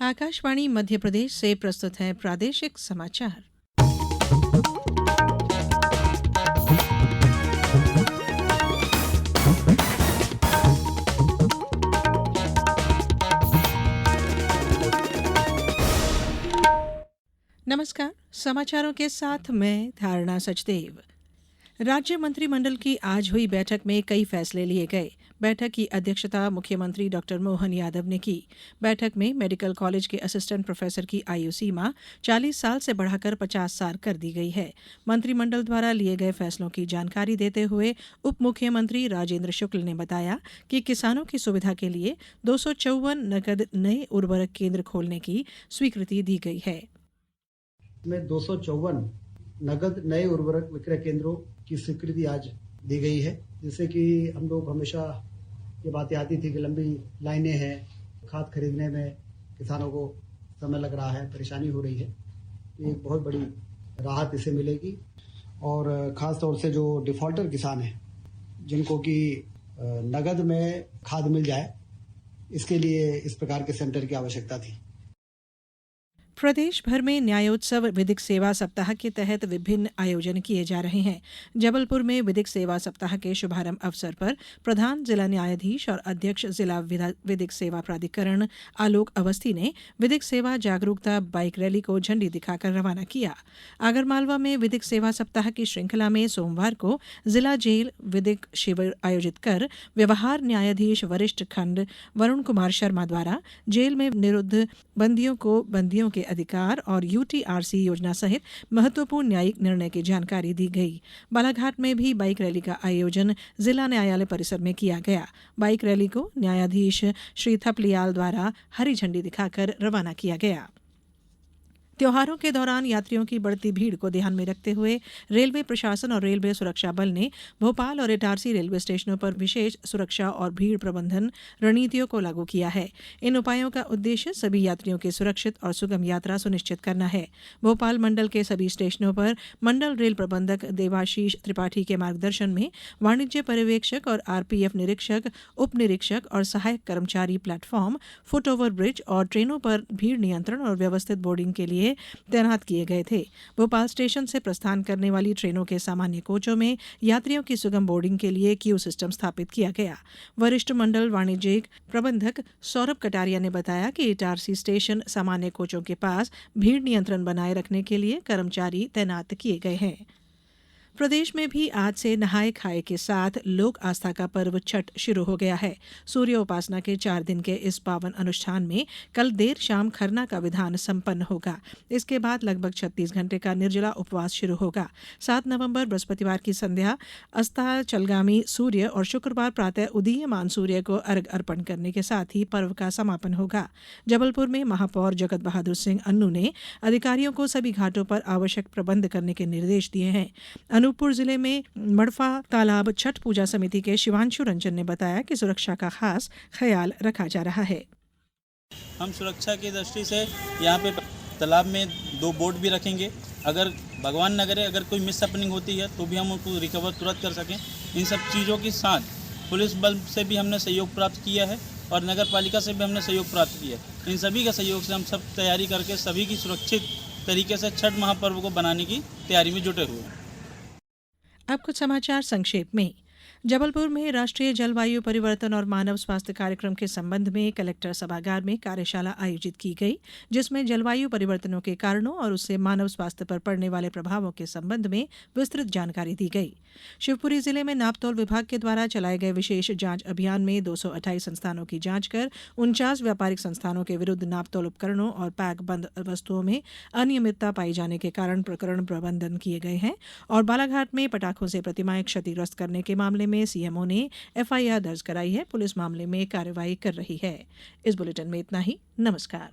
आकाशवाणी मध्य प्रदेश से प्रस्तुत है प्रादेशिक समाचार। नमस्कार, समाचारों के साथ मैं धारणा सचदेव। राज्य मंत्रिमंडल की आज हुई बैठक में कई फैसले लिए गए। बैठक की अध्यक्षता मुख्यमंत्री डॉक्टर मोहन यादव ने की। बैठक में मेडिकल कॉलेज के असिस्टेंट प्रोफेसर की आयु सीमा 40 साल से बढ़ाकर 50 साल कर दी गई है। मंत्रिमंडल द्वारा लिए गए फैसलों की जानकारी देते हुए उप मुख्यमंत्री राजेंद्र शुक्ल ने बताया कि किसानों की सुविधा के लिए 254 नगद नए उर्वरक केंद्र खोलने की स्वीकृति दी गई है। में 254 नगद नए उर्वरक विक्रय केंद्रों की स्वीकृति आज दी गई है, जिससे कि हम लोग हमेशा ये बातें आती थी कि लंबी लाइनें हैं, खाद खरीदने में किसानों को समय लग रहा है, परेशानी हो रही है। एक बहुत बड़ी राहत इसे मिलेगी और खास तौर से जो डिफॉल्टर किसान हैं, जिनको कि नगद में खाद मिल जाए, इसके लिए इस प्रकार के सेंटर की आवश्यकता थी। प्रदेश भर में न्यायोत्सव विधिक सेवा सप्ताह के तहत विभिन्न आयोजन किए जा रहे हैं। जबलपुर में विधिक सेवा सप्ताह के शुभारंभ अवसर पर प्रधान जिला न्यायाधीश और अध्यक्ष जिला विधिक सेवा प्राधिकरण आलोक अवस्थी ने विधिक सेवा जागरूकता बाइक रैली को झंडी दिखाकर रवाना किया। आगरमालवा में विधिक सेवा सप्ताह की श्रृंखला में सोमवार को जिला जेल विधिक शिविर आयोजित कर व्यवहार न्यायाधीश वरिष्ठ खंड वरुण कुमार शर्मा द्वारा जेल में निरुद्ध बंदियों को बंदियों के अधिकार और यूटीआरसी योजना सहित महत्वपूर्ण न्यायिक निर्णय की जानकारी दी गई। बालाघाट में भी बाइक रैली का आयोजन जिला न्यायालय परिसर में किया गया। बाइक रैली को न्यायाधीश श्री थपलियाल द्वारा हरी झंडी दिखाकर रवाना किया गया। त्योहारों के दौरान यात्रियों की बढ़ती भीड़ को ध्यान में रखते हुए रेलवे प्रशासन और रेलवे सुरक्षा बल ने भोपाल और इटारसी रेलवे स्टेशनों पर विशेष सुरक्षा और भीड़ प्रबंधन रणनीतियों को लागू किया है। इन उपायों का उद्देश्य सभी यात्रियों की सुरक्षित और सुगम यात्रा सुनिश्चित करना है। भोपाल मंडल के सभी स्टेशनों पर मंडल रेल प्रबंधक देवाशीष त्रिपाठी के मार्गदर्शन में वाणिज्य पर्यवेक्षक और आरपीएफ निरीक्षक, उप निरीक्षक और सहायक कर्मचारी प्लेटफॉर्म, फुट ओवर ब्रिज और ट्रेनों पर भीड़ नियंत्रण और व्यवस्थित बोर्डिंग के लिए तैनात किए गए थे। भोपाल स्टेशन से प्रस्थान करने वाली ट्रेनों के सामान्य कोचों में यात्रियों की सुगम बोर्डिंग के लिए क्यू सिस्टम स्थापित किया गया। वरिष्ठ मंडल वाणिज्यिक प्रबंधक सौरभ कटारिया ने बताया कि इटारसी स्टेशन सामान्य कोचों के पास भीड़ नियंत्रण बनाए रखने के लिए कर्मचारी तैनात किए गए हैं। प्रदेश में भी आज से नहाय खाए के साथ लोक आस्था का पर्व छठ शुरू हो गया है। सूर्य उपासना के 4 दिन के इस पावन अनुष्ठान में कल देर शाम खरना का विधान संपन्न होगा। इसके बाद लगभग 36 घंटे का निर्जला उपवास शुरू होगा। 7 नवंबर बृहस्पतिवार की संध्या अस्ताचलगामी सूर्य और शुक्रवार प्रातः उदीयमान सूर्य को अर्घ्य अर्पण करने के साथ ही पर्व का समापन होगा। जबलपुर में महापौर जगत बहादुर सिंह अन्नू ने अधिकारियों को सभी घाटों पर आवश्यक प्रबंध करने के निर्देश दिए हैं। अनूपपुर जिले में मड़फा तालाब छठ पूजा समिति के शिवांशु रंजन ने बताया कि सुरक्षा का खास ख्याल रखा जा रहा है। हम सुरक्षा की दृष्टि से यहाँ पे तालाब में 2 बोट भी रखेंगे। अगर भगवान न करे अगर कोई मिस हैपनिंग होती है तो भी हम उनको रिकवर तुरंत कर सकें। इन सब चीज़ों के साथ पुलिस बल से भी हमने सहयोग प्राप्त किया है और नगर पालिका से भी हमने सहयोग प्राप्त किया है। इन सभी का सहयोग से हम सब तैयारी करके सभी की सुरक्षित तरीके से छठ महापर्व को बनाने की तैयारी में जुटे हुए हैं। अब कुछ समाचार संक्षेप में। जबलपुर में राष्ट्रीय जलवायु परिवर्तन और मानव स्वास्थ्य कार्यक्रम के संबंध में कलेक्टर सभागार में कार्यशाला आयोजित की गई, जिसमें जलवायु परिवर्तनों के कारणों और उससे मानव स्वास्थ्य पर पड़ने वाले प्रभावों के संबंध में विस्तृत जानकारी दी गई। शिवपुरी जिले में नापतौल विभाग के द्वारा चलाए गए विशेष जांच अभियान में 228 संस्थानों की जांच कर 49 व्यापारिक संस्थानों के विरुद्ध नापतौल उपकरणों और पैक बंद वस्तुओं में अनियमितता पाई जाने के कारण प्रकरण प्रबंधन किए गए हैं और बालाघाट में पटाखों से प्रतिमाएं क्षतिग्रस्त करने के मामले में सीएमओ ने एफआईआर दर्ज कराई है। पुलिस मामले में कार्रवाई कर रही है। इस बुलेटिन में इतना ही। नमस्कार।